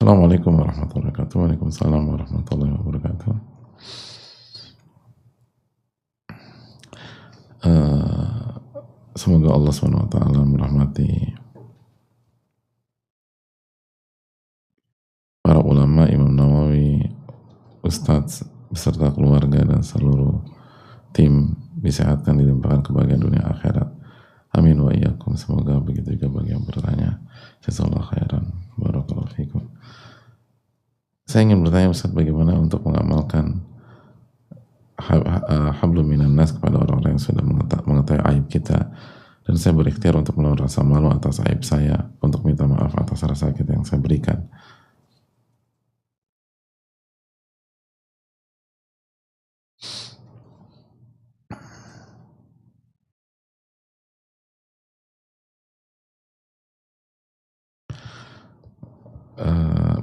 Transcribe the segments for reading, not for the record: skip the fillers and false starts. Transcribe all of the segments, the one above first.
Assalamualaikum warahmatullahi wabarakatuh. Waalaikumsalam warahmatullahi wabarakatuh. Semoga Allah SWT merahmati para ulama, Imam Nawawi, Ustadz beserta keluarga dan seluruh tim disehatkan, dilimpahkan kebahagiaan dunia akhirat. Amin wa iyyakum. Semoga begitu juga bagi yang bertanya. Jazakallahu khairan. Barakallahu fikum. Saya ingin bertanya Ustaz, bagaimana untuk mengamalkan hablum minan nas kepada orang-orang yang sudah mengetahui aib kita, dan saya berikhtiar untuk melawan rasa malu atas aib saya, untuk minta maaf atas rasa sakit yang saya berikan.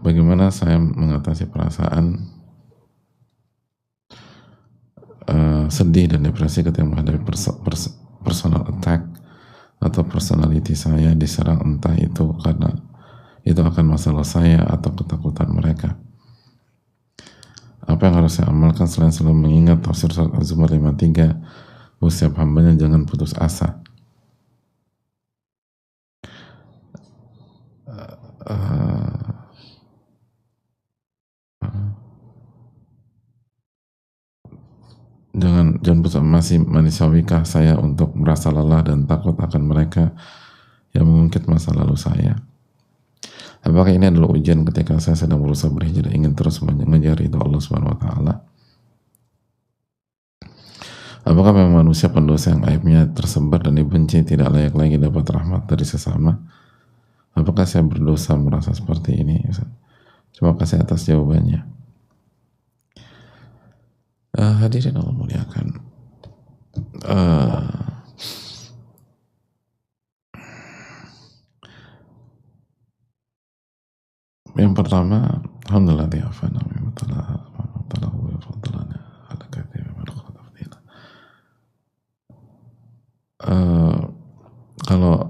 Bagaimana saya mengatasi perasaan sedih dan depresi ketika menghadapi personal attack atau personality saya diserang, entah itu karena itu akan masalah saya atau ketakutan mereka. Apa yang harus saya amalkan selain selalu mengingat tafsir surat Az-Zumar 53, setiap hambanya jangan putus asa. Jangan putus, masih manisawikah saya untuk merasa lelah dan takut akan mereka yang mengungkit masa lalu saya? Apakah ini adalah ujian ketika saya sedang berusaha berhijrah, ingin terus mengejar ridho Allah Subhanahu wa Ta'ala? Apakah memang manusia pendosa yang aibnya tersebar dan dibenci tidak layak lagi dapat rahmat dari sesama? Apakah saya berdosa merasa seperti ini? Terima kasih atas jawabannya. Hadirin Allah muliakan. Yang pertama, alhamdulillah di'afana kalau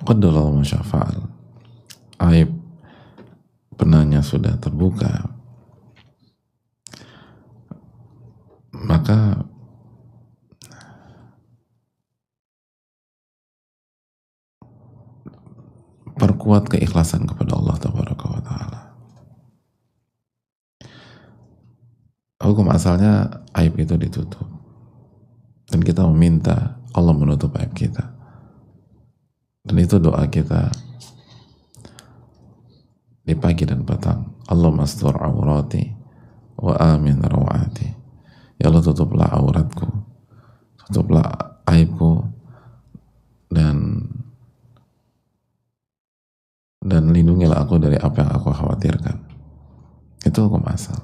qaddara ma syaa fa'al, aib penanya sudah terbuka, maka perkuat keikhlasan kepada Allah Tabaraka wa Ta'ala. Hukum asalnya aib itu ditutup, dan kita meminta Allah menutup aib kita, dan itu doa kita di pagi dan petang. Allahumma astur aurati wa amin rawati. Ya Allah, tutuplah auratku, tutuplah aibku, dan lindungilah aku dari apa yang aku khawatirkan. Itu hukum asal,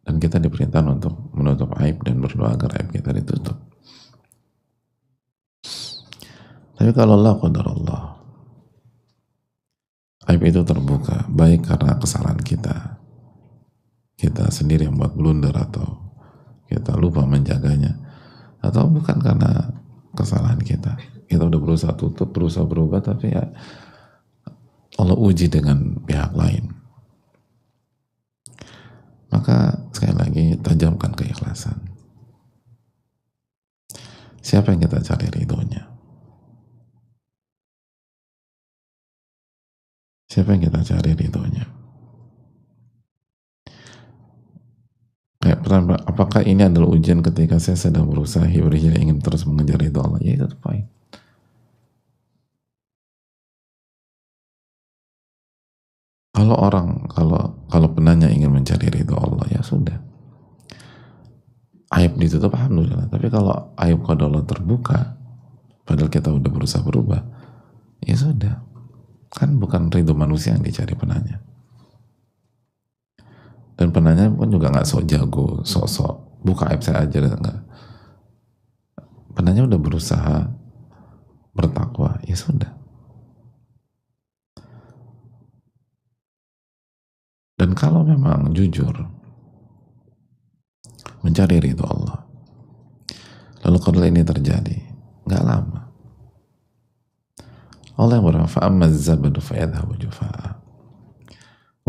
dan kita diperintah untuk menutup aib dan berdoa agar aib kita ditutup. Tapi kalau la qadarallah, aib itu terbuka, baik karena kesalahan kita sendiri yang buat blunder, atau kita lupa menjaganya, atau bukan karena kesalahan kita udah berusaha tutup, berusaha berubah, tapi ya Allah uji dengan pihak lain. Maka sekali lagi, tajamkan keikhlasan. Siapa yang kita cari ridhonya? Siapa yang kita cari ridhonya? Apakah ini adalah ujian ketika saya sedang berusaha berhijrah, ingin terus mengejar ridho Allah? Ya, itu poin. Kalau penanya ingin mencari ridho Allah, ya sudah, aib ditutup, alhamdulillah. Tapi kalau aib qada Allah terbuka, padahal kita udah berusaha berubah, ya sudah, kan bukan ridho manusia yang dicari penanya. Dan penanya pun juga nggak sok jago, sok buka aib saya aja, enggak. Penanya udah berusaha bertakwa, ya sudah. Dan kalau memang jujur mencari ridho Allah, lalu kalau ini terjadi, nggak lama Allah yang berfirman, fa'amma zabadu fayadhabu jufa'a.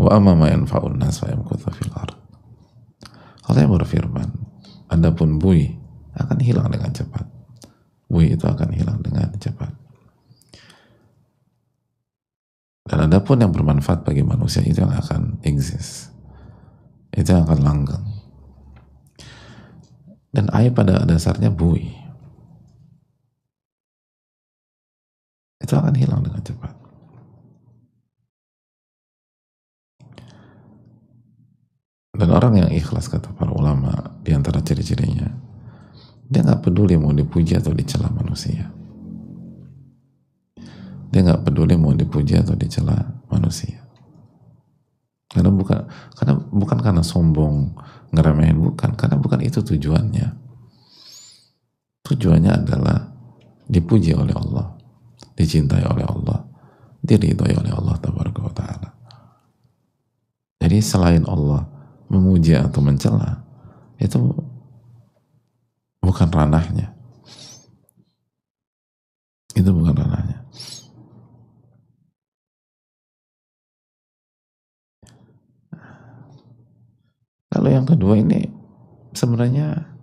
Wa amma ma yanfa'un nas fa yamkuthu fil ard. Allah yang berfirman, adapun buih akan hilang dengan cepat. Buih itu akan hilang dengan cepat. Dan adapun yang bermanfaat bagi manusia itu yang akan exist. Itu yang akan langgeng. Dan air pada dasarnya buih. Itu akan hilang dengan cepat. Dan orang yang ikhlas, kata para ulama, di antara ciri-cirinya, dia nggak peduli mau dipuji atau dicela manusia. Dia nggak peduli mau dipuji atau dicela manusia. Karena bukan karena sombong, ngeremehin, bukan. Karena bukan itu tujuannya. Tujuannya adalah dipuji oleh Allah, dicintai oleh Allah, diridhoi oleh Allah tabaraka wa ta'ala. Jadi selain Allah memuji atau mencela, itu bukan ranahnya. Itu bukan ranahnya. Kalau yang kedua ini sebenarnya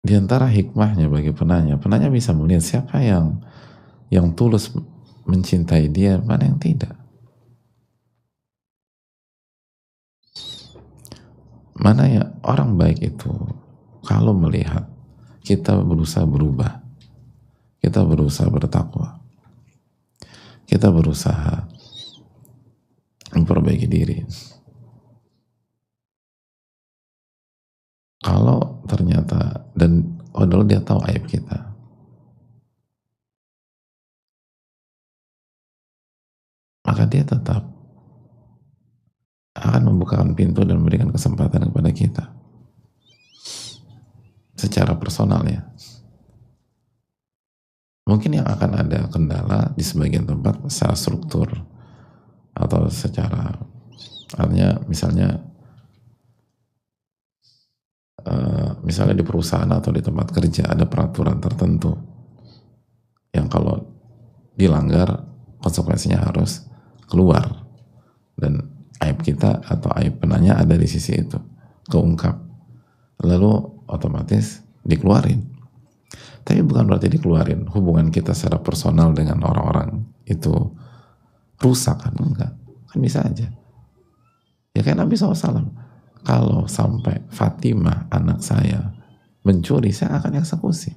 di antara hikmahnya bagi penanya bisa melihat siapa yang tulus mencintai dia, mana yang tidak. Mana ya orang baik itu kalau melihat kita berusaha berubah, kita berusaha bertakwa, kita berusaha memperbaiki diri. Kalau ternyata dan padahal dia tahu aib kita, maka dia tetap akan membukakan pintu dan memberikan kesempatan kepada kita secara personal ya. Mungkin yang akan ada kendala di sebagian tempat secara struktur atau secara, artinya misalnya di perusahaan atau di tempat kerja ada peraturan tertentu yang kalau dilanggar konsekuensinya harus keluar, dan aib kita atau aib penanya ada di sisi itu, keungkap, lalu otomatis dikeluarin. Tapi bukan berarti dikeluarin hubungan kita secara personal dengan orang-orang itu rusak, kan? Enggak, kan bisa aja ya. Kayak Nabi SAW, kalau sampai Fatimah anak saya mencuri, saya akan eksekusi.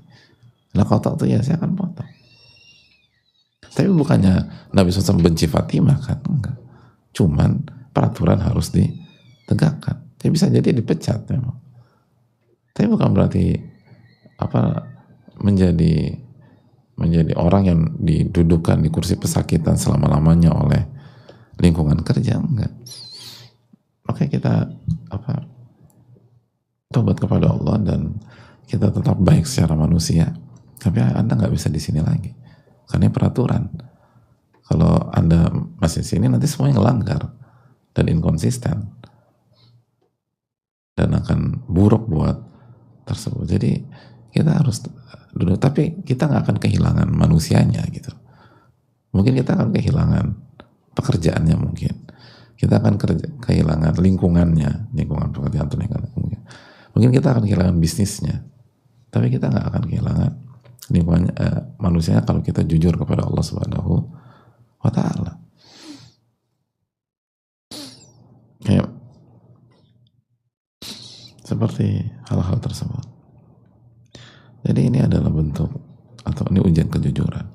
Nah kotak itu ya saya akan potong. Tapi bukannya Nabi SAW benci Fatimah, kan? Enggak, cuman peraturan harus ditegakkan. Jadi bisa jadi dipecat memang. Tapi bukan berarti menjadi orang yang didudukan di kursi pesakitan selama-lamanya oleh lingkungan kerja, enggak. Makanya kita tobat kepada Allah dan kita tetap baik secara manusia. Tapi Anda nggak bisa di sini lagi karena peraturan. Kalau Anda masih di sini nanti semuanya ngelanggar dan inkonsisten dan akan buruk buat tersebut. Jadi kita harus dulu, tapi kita nggak akan kehilangan manusianya gitu. Mungkin kita akan kehilangan pekerjaannya, kita akan kehilangan lingkungan pekerjaan atau lingkungan. Mungkin kita akan kehilangan bisnisnya, tapi kita nggak akan kehilangan lingkungannya, manusianya, kalau kita jujur kepada Allah Subhanahu wa Ta'ala. Kayak seperti hal-hal tersebut. Jadi ini adalah bentuk, atau ini ujian kejujuran.